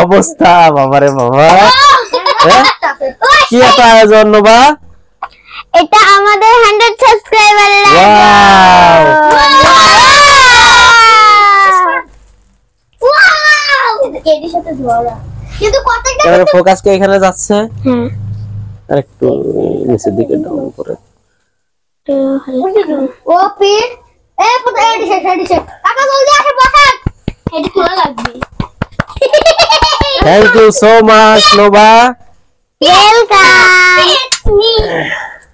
অবস্থা বাবারে বাবা, কি এত আয়োজন নোভা? এটা আমাদের 100 সাবস্ক্রাইবারের এর সাথে ধরা কিন্তু কতটা এবারে ফোকাস কে এখানে যাচ্ছে? আরেকটু নিচের দিকে ডাউন করে ও পিট এ পুরো এডিশন কাকা জলদি আসে বসেন, এটা খোলা লাগবে। Thank you so much Nova, welcome.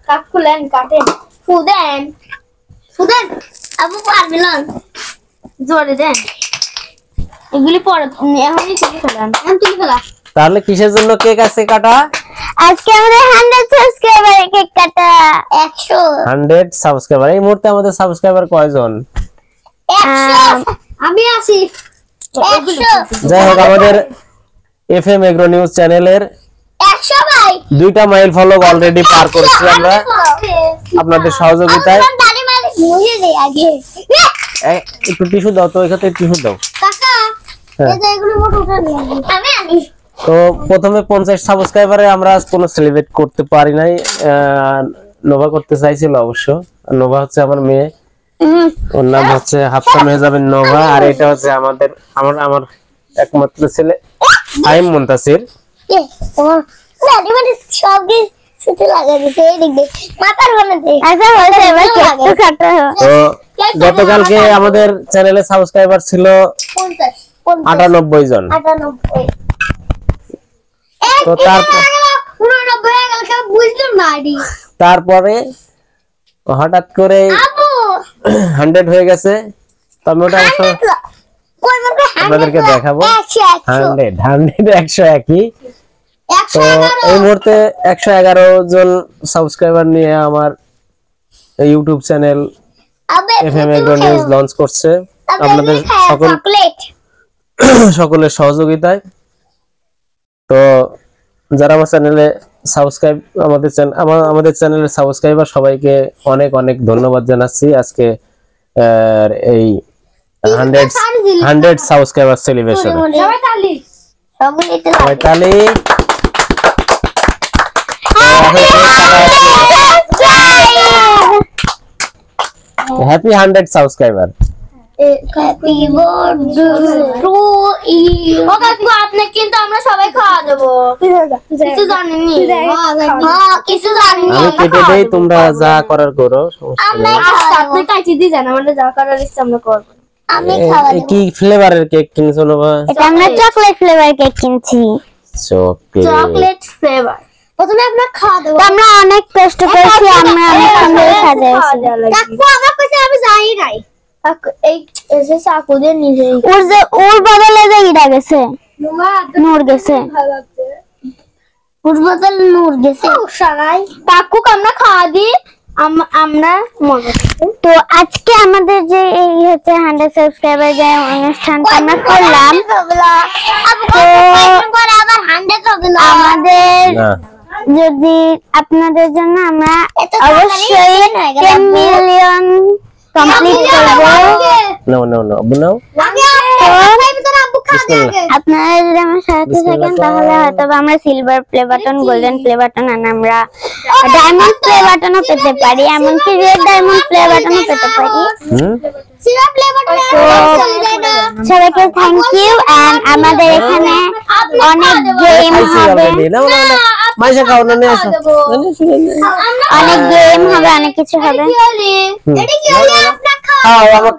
কাকুলেন কাটেন ফুদেন আবু পারবে না, জোরে দেন এগুলি পরে এখনই তুলে ফেলান, তুলে ফেলা। তাহলে কিসের জন্য কেক আছে কাটা? আজকে আমাদের 100 সাবস্ক্রাইবারের কেক কাটা। 100 সাবস্ক্রাইবার। এই মুহূর্তে আমাদের সাবস্ক্রাইবার কয়জন? 100 আমি আছি 100। যাই হোক, আমাদের এফএম এগ্রো নিউজ চ্যানেলের 100 ভাই 2টা মাইল ফলো অলরেডি পার করেছি আমরা আপনাদের সহযোগিতায়। দাঁড়ি মারি মুয়ে দে আগে একটু টিস্যু দাও তো, এখানে টিস্যু দাও কাকা। এই যে এগুলো মোট উঠান আমি আনি। তো প্রথমে 50 সাবস্ক্রাইবারে আমরা কোনো সেলিব্রেট করতে পারি নাই, নোভা করতে চাইছিল অবশ্য। নোভা হচ্ছে আমার মেয়ে, ওর নাম হচ্ছে হাফসা মেহজাবিন নোভা, আর এটা হচ্ছে আমার একমাত্র ছেলে ফাহিম মুনতাসির। তোমার দাঁড়ি মারি সব কি সুতে লাগা দিছে এই দিক দিয়ে মাথার বানাতে। আচ্ছা বলতে এবার কেক কাটা। তো গতকালকে আমাদের চ্যানেলে সাবস্ক্রাইবার ছিল 98 জন। 98 তো তারপরে হঠাৎ করে 100 হয়ে গেছে। তবে ওটা আপনাদেরকে দেখাবো। 100 একই। তো এই মুহূর্তে 111 জন সাবস্ক্রাইবার নিয়ে আমার YouTube channel FM agro news launch করছে আপনাদের সকলের সহযোগিতায়। তো যারা আমার চ্যানেলে সাবস্ক্রাইব আমাদের চ্যানেলের সাবস্ক্রাইবার সবাইকে অনেক অনেক ধন্যবাদ জানাচ্ছি আজকে এই 100 সাবস্ক্রাইবার সেলিব্রেশন। সবাই তালি। Happy 100 subscriber. Happy birthday to you. ও কাকু আপনি কিন্তু আমরা সবাই খাওয়া দেব। কিছু জানেননি? হ্যাঁ কিছু জানেননি। আমি কেটে দেই, তোমরা যা করার করো, সমস্যা নেই। আপনি কাটি দিয়ে যান, আমরা যা করার ইচ্ছা আমরা করব। আমি খাওয়া দেব। কি ফ্লেভারের কেক কিনছো নোভা? এটা আমরা চকলেট ফ্লেভার কেক কিনছি। Chocolate flavour. প্রথমে আমরা খাওয়া দেব। আমরা অনেক কষ্ট করেছি, আমরা অনেক সুন্দর সাজাইছি। কাকু আমরা কইছে আমি যাই নাই। এই এসে চাকু দিয়ে নিজে ওর বদলে যে ইডা গেছে, নূর গেছে, ওর বদলে নূর গেছে। সারাই কাকু আমরা খাওয়া দিই, আমরা মজা করব। তো আজকে আমাদের যে এই হচ্ছে 100 সাবস্ক্রাইবার যে অনুষ্ঠানটা আমরা করলাম, আমাদের যদি আপনাদের জন্য আমরা অবশ্যই 10 মিলিয়ন কমপ্লিট করব। নাও আপনারা যদি আমার সাথে থাকেন তাহলে হয়তো আমরা silver play button, golden play button, আর আমরা ডায়মন্ড প্লে বাটনও পেতে পারি, এমনকি রেড ডায়মন্ড প্লে বাটনও পেতে পারি। সবাইকে থ্যাংক ইউ। এন্ড আমাদের এখানে অনেক গেম হবে, অনেক কিছু হবে।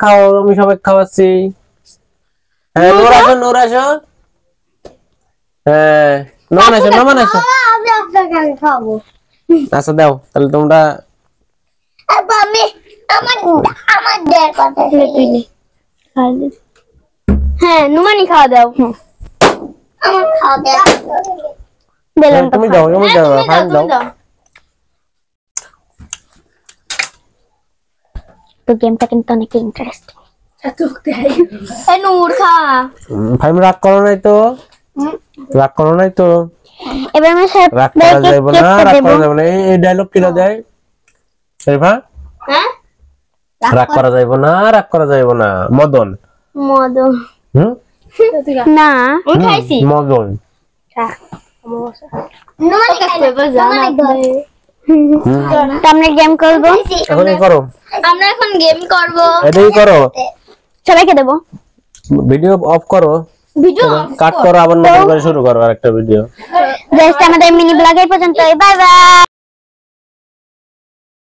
খাও, আমি সবাই খাওয়াচ্ছি। হ্যাঁ নূর আসো। হ্যাঁ নমান আসো। আচ্ছা দাও তাহলে তোমরা। হ্যাঁ নুমানি খাওয়া দাও। তুমি দাও, তো গেমটা কিন্তু অনেক ইন্টারেস্টিং। নূর খা। ভাই রাগ করো নাই তো? এবার আমি রাগ করা যাবে না। এই ডায়লগ কিনা দেয় রেভা? হ্যাঁ রাগ করা যাবে না। মদন না আমি খাইছি মগন আমরা গেম করব এখনই করো আমরা এখন গেম করব এটাই করো সবাইকে দেব ভিডিও অফ করো ভিডিও কাট করো আবার নতুন করে শুরু করো আরেকটা ভিডিও জাস্ট আমাদের মিনি ব্লগ এই পর্যন্ত বাই বাই